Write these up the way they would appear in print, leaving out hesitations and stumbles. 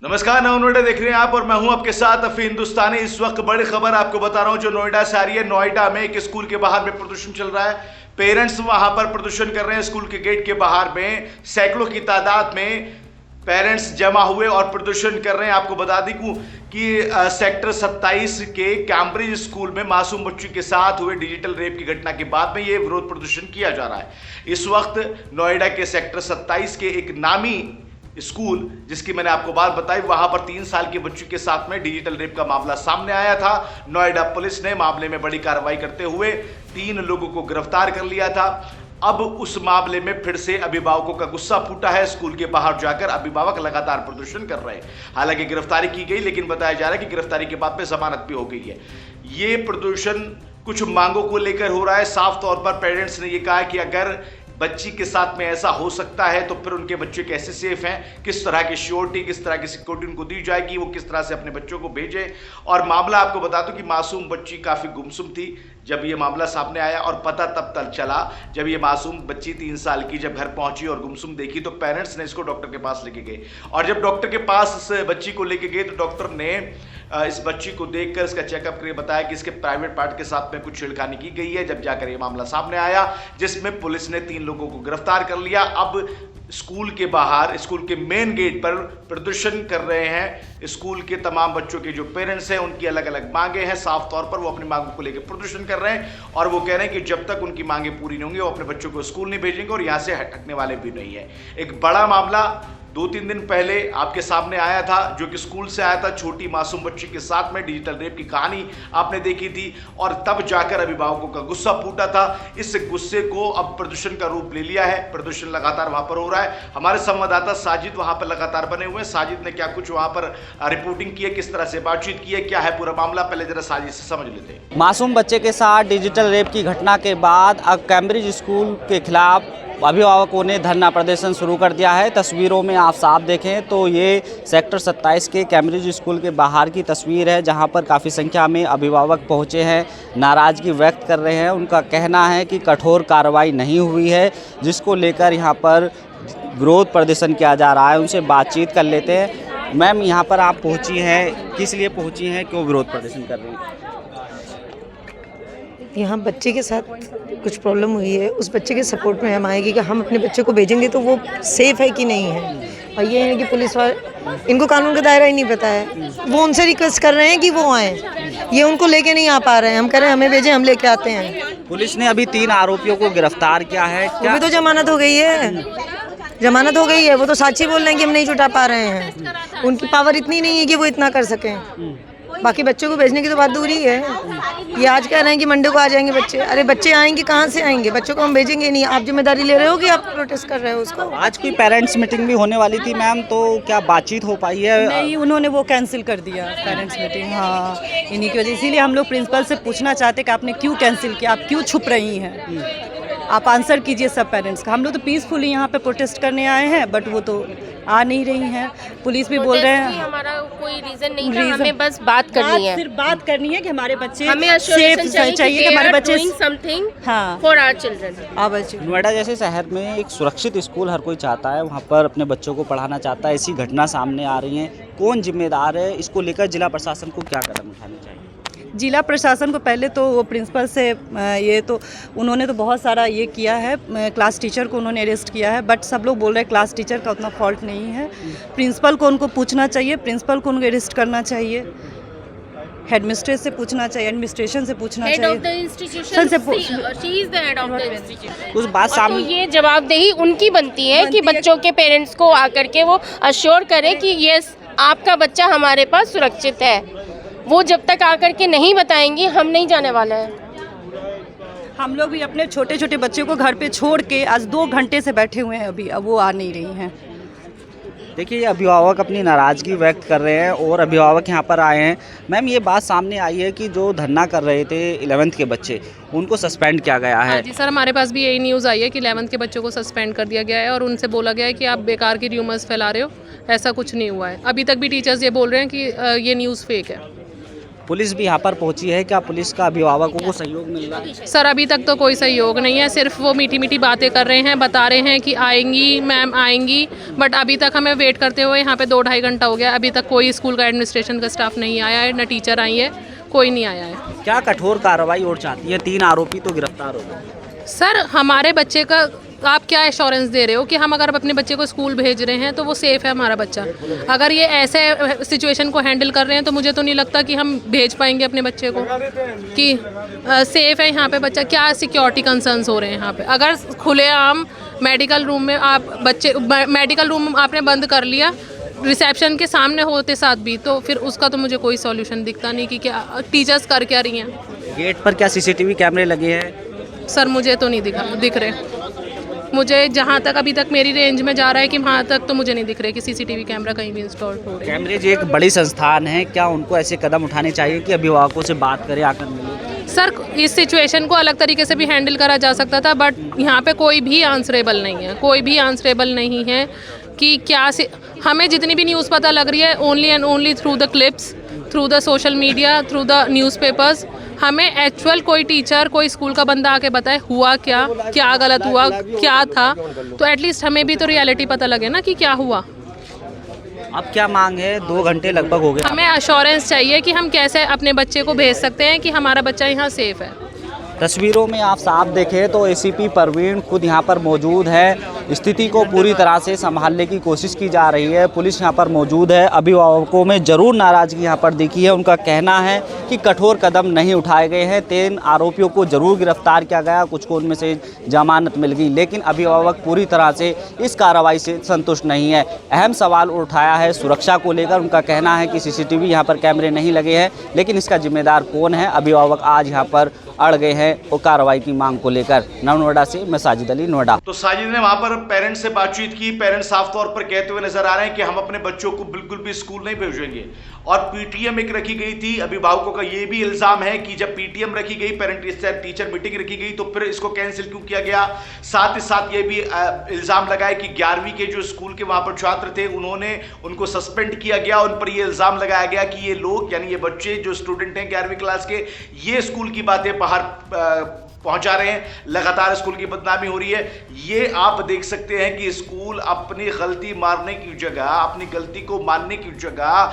नमस्कार, नव नोएडा देख रहे हैं आप और मैं हूं आपके साथ अफी हिंदुस्तानी। इस वक्त बड़ी खबर आपको बता रहा हूं जो नोएडा से आ रही है। नोएडा में एक स्कूल के बाहर में प्रदर्शन चल रहा है। पेरेंट्स वहां पर प्रदर्शन कर रहे हैं। स्कूल के गेट के बाहर में सैकड़ों की तादाद में पेरेंट्स जमा हुए और प्रदर्शन कर रहे हैं। आपको बता दी कि सेक्टर 27 के कैम्ब्रिज स्कूल में मासूम बच्ची के साथ हुए डिजिटल रेप की घटना के बाद में ये विरोध प्रदर्शन किया जा रहा है। इस वक्त नोएडा के सेक्टर 27 के एक नामी स्कूल, जिसकी मैंने आपको बात बताई, वहां पर 3 साल की बच्ची के साथ में डिजिटल रेप का मामला सामने आया था। नोएडा पुलिस ने मामले में बड़ी कार्रवाई करते हुए 3 लोगों को गिरफ्तार कर लिया था। अब उस मामले में फिर से अभिभावकों का गुस्सा फूटा है। स्कूल के बाहर जाकर अभिभावक लगातार प्रदर्शन कर रहे हैं। हालांकि गिरफ्तारी की गई, लेकिन बताया जा रहा है कि गिरफ्तारी के बाद में जमानत भी हो गई है। ये प्रदर्शन कुछ मांगों को लेकर हो रहा है। साफ तौर पर पेरेंट्स ने यह कहा कि अगर बच्ची के साथ में ऐसा हो सकता है तो फिर उनके बच्चे कैसे सेफ हैं, किस तरह की श्योरिटी, किस तरह की सिक्योरिटी उनको दी जाएगी, वो किस तरह से अपने बच्चों को भेजें। और मामला आपको बता दूं कि मासूम बच्ची काफ़ी गुमसुम थी जब ये मामला सामने आया, और पता तब चला जब ये मासूम बच्ची 3 साल की जब घर पहुंची और गुमसुम देखी तो पेरेंट्स ने इसको डॉक्टर के पास लेके गए। और जब डॉक्टर के पास इस बच्ची को लेके गए तो डॉक्टर ने इस बच्ची को देखकर इसका चेकअप करके बताया कि इसके प्राइवेट पार्ट के साथ में कुछ छेड़खानी की गई है। जब जाकर ये मामला सामने आया, जिसमें पुलिस ने 3 लोगों को गिरफ्तार कर लिया। अब स्कूल के बाहर, स्कूल के मेन गेट पर प्रदर्शन कर रहे हैं स्कूल के तमाम बच्चों के जो पेरेंट्स हैं। उनकी अलग अलग मांगे हैं। साफ तौर पर वो अपनी मांगों को लेकर प्रदर्शन कर रहे हैं और वो कह रहे हैं कि जब तक उनकी मांगे पूरी नहीं होंगी वो अपने बच्चों को स्कूल नहीं भेजेंगे और यहाँ से हटकने वाले भी नहीं है। एक बड़ा मामला 2-3 दिन पहले आपके सामने आया था, जो कि स्कूल से आया था। छोटी मासूम बच्ची के साथ में डिजिटल रेप की कहानी आपने देखी थी और तब जाकर अभिभावकों का गुस्सा फूटा था। इस गुस्से को अब प्रदर्शन का रूप ले लिया है। प्रदर्शन लगातार वहां पर हो रहा है। हमारे संवाददाता साजिद वहां पर लगातार बने हुए हैं। साजिद ने क्या कुछ वहां पर रिपोर्टिंग की है, किस तरह से बातचीत की है, क्या है पूरा मामला, पहले जरा साजिद से समझ लेते हैं। मासूम बच्चे के साथ डिजिटल रेप की घटना के बाद अब कैम्ब्रिज स्कूल के खिलाफ अभिभावकों ने धरना प्रदर्शन शुरू कर दिया है। तस्वीरों में आप साफ देखें तो ये सेक्टर 27 के कैम्ब्रिज स्कूल के बाहर की तस्वीर है, जहां पर काफ़ी संख्या में अभिभावक पहुंचे हैं, नाराज़गी व्यक्त कर रहे हैं। उनका कहना है कि कठोर कार्रवाई नहीं हुई है, जिसको लेकर यहां पर विरोध प्रदर्शन किया जा रहा है। उनसे बातचीत कर लेते हैं। मैम, यहाँ पर आप पहुँची हैं, किस लिए पहुँची हैं, क्यों विरोध प्रदर्शन कर रही हैं? यहाँ बच्चे के साथ कुछ प्रॉब्लम हुई है, उस बच्चे के सपोर्ट में हम आएंगे कि हम अपने बच्चे को भेजेंगे तो वो सेफ़ है कि नहीं है। और ये है कि पुलिस वाले, इनको कानून का दायरा ही नहीं पता है। वो उनसे रिक्वेस्ट कर रहे हैं कि वो आएँ, ये उनको लेके नहीं आ पा रहे हैं। हम कह रहे हैं हमें भेजें, हम लेके आते हैं। पुलिस ने अभी 3 आरोपियों को गिरफ्तार किया है। क्या अभी तो जमानत हो गई है, जमानत हो गई है। वो तो साक्षी बोल रहे हैं कि हम नहीं छुटा पा रहे हैं। उनकी पावर इतनी नहीं है कि वो इतना कर सकें। बाकी बच्चों को भेजने की तो बात दूर ही है। ये आज कह रहे हैं कि मंडे को आ जाएंगे बच्चे। अरे बच्चे आएंगे कहाँ से आएंगे? बच्चों को हम भेजेंगे नहीं। आप जिम्मेदारी ले रहे हो कि आप प्रोटेस्ट कर रहे हो उसको? आज कोई पेरेंट्स मीटिंग भी होने वाली थी मैम, तो क्या बातचीत हो पाई है? नहीं, उन्होंने वो कैंसिल कर दिया पेरेंट्स मीटिंग। हाँ, इन्हीं की वजह। इसीलिए हम लोग प्रिंसिपल से पूछना चाहते कि आपने क्यों कैंसिल किया, आप क्यों छुप रही हैं? आप आंसर कीजिए सब पेरेंट्स का। हम लोग तो पीसफुली यहाँ पे प्रोटेस्ट करने आए हैं, बट वो तो आ नहीं रही हैं। पुलिस भी बोल रहे हैं हमारा कोई रीजन नहीं था, हमें बस बात करनी है, सिर्फ बात करनी है कि हमारे बच्चे हमें सेफ चाहिए कि हमारे बच्चे समथिंग हाँ फॉर आवर चिल्ड्रन। नोएडा जैसे शहर में एक सुरक्षित स्कूल हर कोई चाहता है, वहाँ पर अपने बच्चों को पढ़ाना चाहता है। ऐसी घटना सामने आ रही है, कौन जिम्मेदार है? इसको लेकर जिला प्रशासन को क्या कदम उठाने चाहिए? जिला प्रशासन को पहले तो वो प्रिंसिपल से ये तो उन्होंने तो बहुत सारा ये किया है, क्लास टीचर को उन्होंने अरेस्ट किया है, बट सब लोग बोल रहे हैं क्लास टीचर का उतना फॉल्ट नहीं है। प्रिंसिपल को उनको पूछना चाहिए, प्रिंसिपल को उनको अरेस्ट करना चाहिए, हेडमिस्ट्रेस से पूछना चाहिए, एडमिनिस्ट्रेशन से पूछना चाहिए, उस बात सामने। तो ये जवाबदेही उनकी बनती है कि बच्चों के पेरेंट्स को आकर के वो अश्योर करें कि यस आपका बच्चा हमारे पास सुरक्षित है। वो जब तक आकर के नहीं बताएंगी हम नहीं जाने वाला है। हम लोग भी अपने छोटे छोटे बच्चों को घर पे छोड़ के आज 2 घंटे से बैठे हुए हैं, अभी अब वो आ नहीं रही हैं। देखिए, अभिभावक अपनी नाराज़गी व्यक्त कर रहे हैं और अभिभावक यहाँ पर आए हैं। मैम, ये बात सामने आई है कि जो धरना कर रहे थे 11th के बच्चे, उनको सस्पेंड किया गया है। जी सर, हमारे पास भी यही न्यूज़ आई है कि 11th के बच्चों को सस्पेंड कर दिया गया है और उनसे बोला गया है कि आप बेकार की र्यूमर्स फैला रहे हो। ऐसा कुछ नहीं हुआ है। अभी तक भी टीचर्स ये बोल रहे हैं कि ये न्यूज़ फेक है। पुलिस भी यहाँ पर पहुँची है, क्या पुलिस का अभिभावकों को सहयोग मिल रहा है? सर अभी तक तो कोई सहयोग नहीं है, सिर्फ वो मीठी मीठी बातें कर रहे हैं, बता रहे हैं कि आएंगी मैम आएंगी, बट अभी तक हमें वेट करते हुए यहाँ पे 2-2.5 घंटा हो गया, अभी तक कोई स्कूल का एडमिनिस्ट्रेशन का स्टाफ नहीं आया है, न टीचर आई है, कोई नहीं आया है। क्या कठोर कार्रवाई और चाहती है? 3 आरोपी तो गिरफ्तार हो गए। सर हमारे बच्चे का आप क्या एश्योरेंस दे रहे हो कि हम अगर अपने बच्चे को स्कूल भेज रहे हैं तो वो सेफ़ है हमारा बच्चा? अगर ये ऐसे सिचुएशन को हैंडल कर रहे हैं तो मुझे तो नहीं लगता कि हम भेज पाएंगे अपने बच्चे को कि सेफ़ है यहाँ पे बच्चा। क्या सिक्योरिटी कंसर्न्स हो रहे हैं यहाँ पे? अगर खुलेआम मेडिकल रूम में मेडिकल रूम आपने बंद कर लिया रिसेप्शन के सामने होते साथ भी, तो फिर उसका तो मुझे कोई सॉल्यूशन दिखता नहीं कि क्या टीचर्स कर क्या रही हैं। गेट पर क्या CCTV कैमरे लगे हैं? सर मुझे तो नहीं दिख रहे, मुझे जहाँ तक अभी तक मेरी रेंज में जा रहा है कि वहाँ तक तो मुझे नहीं दिख रहे कि CCTV कैमरा कहीं भी इंस्टॉल हो रहे हैं। कैमरे जी एक बड़ी संस्थान है, क्या उनको ऐसे कदम उठाने चाहिए कि अभिभावकों से बात करें आकर मिले? सर इस सिचुएशन को अलग तरीके से भी हैंडल करा जा सकता था, बट यहाँ पे कोई भी आंसरेबल नहीं है, कोई भी आंसरेबल नहीं है कि क्या हमें जितनी भी न्यूज़ पता लग रही है only and only through the clips, through the social media, through the newspapers. हमें एक्चुअल कोई टीचर कोई स्कूल का बंदा आके बताए हुआ क्या गलत हुआ, क्या था, तो एटलीस्ट हमें भी तो रियलिटी पता लगे ना कि क्या हुआ। अब क्या मांग है? 2 घंटे लगभग हो गए। हमें अश्योरेंस चाहिए कि हम कैसे अपने बच्चे को भेज सकते हैं कि हमारा बच्चा यहाँ सेफ़ है। तस्वीरों में आप साफ देखें तो ACP परवीन खुद यहाँ पर मौजूद है, स्थिति को पूरी तरह से संभालने की कोशिश की जा रही है, पुलिस यहाँ पर मौजूद है। अभिभावकों में ज़रूर नाराज़गी यहाँ पर दिखी है, उनका कहना है कि कठोर कदम नहीं उठाए गए हैं। 3 आरोपियों को ज़रूर गिरफ्तार किया गया, कुछ को उनमें से जमानत मिल गई, लेकिन अभिभावक पूरी तरह से इस कार्रवाई से संतुष्ट नहीं है। अहम सवाल उठाया है सुरक्षा को लेकर, उनका कहना है कि CCTV यहाँ पर कैमरे नहीं लगे हैं, लेकिन इसका जिम्मेदार कौन है? अभिभावक आज यहाँ पर अड़ गए हैं और कार्रवाई की मांग को लेकर। नोएडा से मैं साजिद अली, नोएडा। तो साजिद ने वहां पर पेरेंट्स से बातचीत की। पेरेंट्स साफ तौर पर कहते हुए नजर आ रहे हैं कि हम अपने बच्चों को बिल्कुल भी स्कूल नहीं भेजेंगे, और PTM एक रखी गई थी। अभिभावकों का यह भी इल्जाम है कि जब PTM रखी गई, पेरेंट टीचर मीटिंग रखी गई, तो फिर इसको कैंसिल क्यों किया गया। साथ ही साथ ये भी इल्जाम लगाया कि 11वीं के जो स्कूल के वहां पर छात्र थे उनको सस्पेंड किया गया। उन पर यह इल्जाम लगाया गया कि ये लोग यानी ये बच्चे जो स्टूडेंट हैं 11वीं क्लास के, ये स्कूल की बातें बाहर पहुंचा रहे हैं, लगातार स्कूल की बदनामी हो रही है। ये आप देख सकते हैं कि स्कूल अपनी गलती मारने की जगह, अपनी गलती को मानने की जगह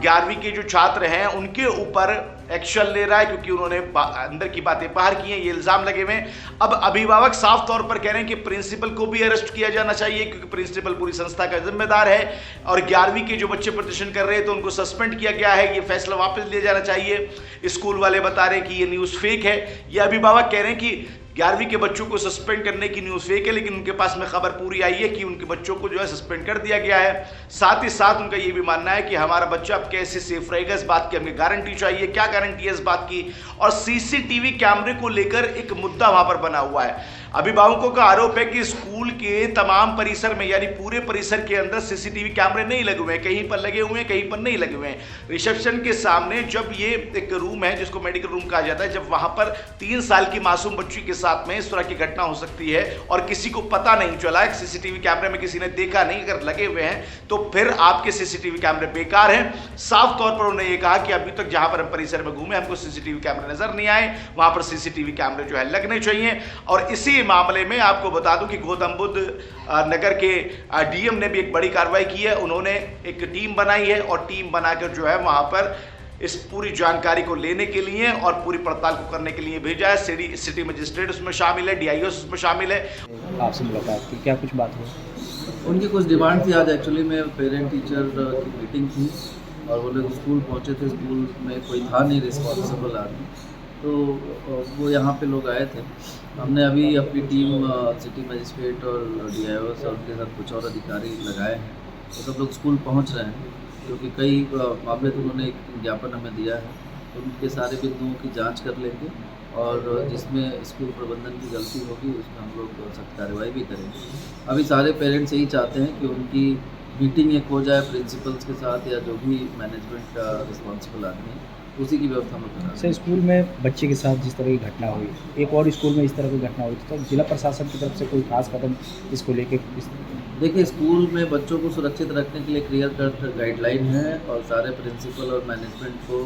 11वीं के जो छात्र हैं उनके ऊपर एक्शन ले रहा है, क्योंकि उन्होंने अंदर की बातें बाहर की हैं, ये इल्जाम लगे हुए हैं। अब अभिभावक साफ तौर पर कह रहे हैं कि प्रिंसिपल को भी अरेस्ट किया जाना चाहिए, क्योंकि प्रिंसिपल पूरी संस्था का जिम्मेदार है, और 11वीं के जो बच्चे प्रदर्शन कर रहे हैं तो उनको सस्पेंड किया गया है। ये फैसला वापस लिया जाना चाहिए। स्कूल वाले बता रहे हैं कि ये न्यूज़ फेक है। ये अभिभावक कह रहे हैं कि 11वीं के बच्चों को सस्पेंड करने की न्यूज़ फेक है, लेकिन उनके पास में खबर पूरी आई है कि उनके बच्चों को जो है सस्पेंड कर दिया गया है। साथ ही साथ उनका ये भी मानना है कि हमारा बच्चा अब कैसे सेफ रहेगा, इस बात की हमें गारंटी चाहिए। क्या गारंटी है इस बात की? और CCTV कैमरे को लेकर एक मुद्दा वहां पर बना हुआ है। अभिभावकों का आरोप है कि स्कूल के तमाम परिसर में यानी पूरे परिसर के अंदर CCTV कैमरे नहीं लगे हुए हैं, कहीं पर लगे हुए हैं, कहीं पर नहीं लगे हुए हैं। रिसेप्शन के सामने जब ये एक रूम है जिसको मेडिकल रूम कहा जाता है, जब वहां पर 3 साल की मासूम बच्ची के साथ में इस तरह की घटना हो सकती है और किसी को पता नहीं चला, CCTV कैमरे में किसी ने देखा नहीं, अगर लगे हुए हैं तो फिर आपके CCTV कैमरे बेकार हैं। साफ तौर पर उन्होंने ये कहा कि अभी तक जहां पर हम परिसर में घूमे हमको CCTV कैमरे नजर नहीं आए, वहां पर CCTV कैमरे जो है लगने चाहिए। और इसी मामले में आपको बता दूं कि गौतम बुद्ध नगर के DM ने भी एक बड़ी कार्रवाई की है। उन्होंने एक टीम बनाई है और टीम बनाकर जो है वहां पर इस पूरी जानकारी को लेने के लिए और पूरी पड़ताल को करने के लिए भेजा है। सिटी मजिस्ट्रेट उसमें शामिल है, DIO उसमें शामिल है। आपसे मुलाकात की, क्या कुछ बात हुई? उनकी कुछ डिमांड थी। आज एक्चुअली में पेरेंट टीचर की मीटिंग थी और वो लोग स्कूल पहुंचे थे। स्कूल में कोई था नहीं रिस्पॉन्सिबल आदमी, तो वो यहाँ पे लोग आए थे। हमने अभी अपनी टीम सिटी मजिस्ट्रेट और DIOs और उनके साथ कुछ और अधिकारी लगाए हैं, तो सब लोग स्कूल पहुँच रहे हैं, क्योंकि कई मामले तो उन्होंने एक ज्ञापन हमें दिया है, तो उनके सारे बिंदुओं की जांच कर लेंगे और जिसमें स्कूल प्रबंधन की गलती होगी उसमें हम लोग सख्त कार्रवाई भी करेंगे। अभी सारे पेरेंट्स यही चाहते हैं कि उनकी मीटिंग एक हो जाए प्रिंसिपल्स के साथ या जो भी मैनेजमेंट का रिस्पॉन्सिबल आदमी है, उसी की व्यवस्था हम करना। सर, स्कूल में बच्चे के साथ जिस तरह की घटना हुई, एक और स्कूल में इस तरह की घटना हुई, तो जिला प्रशासन की तरफ से कोई खास कदम इसको लेके? देखिए, स्कूल में बच्चों को सुरक्षित रखने के लिए क्लियर कट गाइडलाइन है और सारे प्रिंसिपल और मैनेजमेंट को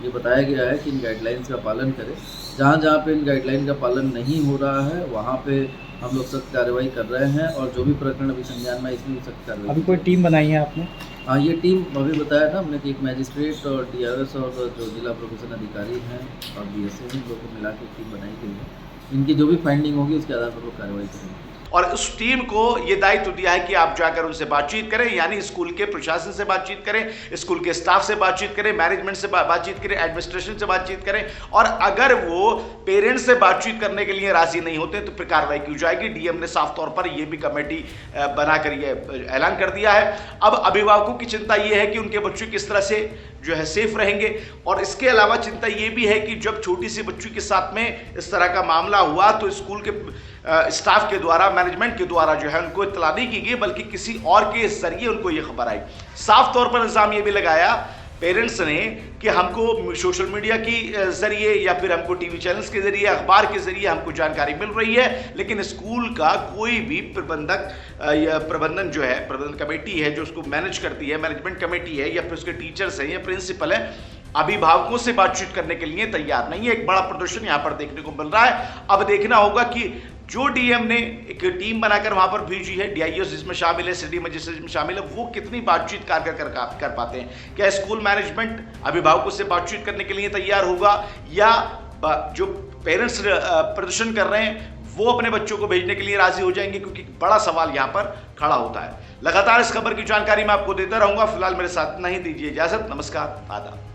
ये बताया गया है कि इन गाइडलाइंस का पालन करें। जहाँ जहाँ पे इन गाइडलाइन का पालन नहीं हो रहा है वहाँ पे हम लोग सख्त कार्रवाई कर रहे हैं और जो भी प्रकरण अभी संज्ञान में इसमें सख्त कार्रवाई। अभी कोई टीम बनाई है आपने? हाँ, ये टीम अभी बताया था हमने कि एक मैजिस्ट्रेट और DRS और जो जिला प्रोफेशन अधिकारी हैं और BSA इन लोगों को मिला के टीम बनाई गई है। इनकी जो भी फाइंडिंग होगी उसके आधार पर लोग कार्रवाई करेंगे। और उस टीम को ये दायित्व दिया है कि आप जाकर उनसे बातचीत करें, यानी स्कूल के प्रशासन से बातचीत करें, स्कूल के स्टाफ से बातचीत करें, मैनेजमेंट से बातचीत करें, एडमिनिस्ट्रेशन से बातचीत करें, और अगर वो पेरेंट्स से बातचीत करने के लिए राजी नहीं होते तो फिर कार्रवाई की जाएगी। डीएम ने साफ तौर पर ये भी कमेटी बनाकर ये ऐलान कर दिया है। अब अभिभावकों की चिंता ये है कि उनके बच्चे किस तरह से जो है सेफ रहेंगे, और इसके अलावा चिंता ये भी है कि जब छोटी सी बच्ची के साथ में इस तरह का मामला हुआ तो स्कूल के स्टाफ के द्वारा, मैनेजमेंट के द्वारा जो है उनको इत्तला नहीं की गई, बल्कि किसी और के जरिए उनको ये खबर आई। साफ तौर पर इल्जाम ये भी लगाया पेरेंट्स ने कि हमको सोशल मीडिया की जरिए या फिर हमको टीवी चैनल्स के जरिए, अखबार के जरिए हमको जानकारी मिल रही है, लेकिन स्कूल का कोई भी प्रबंधन जो है, प्रबंधन कमेटी है जो उसको मैनेज करती है, मैनेजमेंट कमेटी है या फिर उसके टीचर्स हैं या प्रिंसिपल है, अभिभावकों से बातचीत करने के लिए तैयार नहीं है। एक बड़ा प्रदर्शन यहाँ पर देखने को मिल रहा है। अब देखना होगा कि जो डीएम ने एक टीम बनाकर वहां पर भेजी है, DIOs जिसमें शामिल है, सिटी मजिस्ट्रेट में शामिल है, वो कितनी बातचीत कर पाते हैं। क्या स्कूल मैनेजमेंट अभिभावकों से बातचीत करने के लिए तैयार होगा, या जो पेरेंट्स प्रदर्शन कर रहे हैं वो अपने बच्चों को भेजने के लिए राजी हो जाएंगे, क्योंकि बड़ा सवाल यहाँ पर खड़ा होता है। लगातार इस खबर की जानकारी मैं आपको देता रहूंगा। फिलहाल मेरे साथ नहीं, दीजिए इजाजत। नमस्कार, आदाब।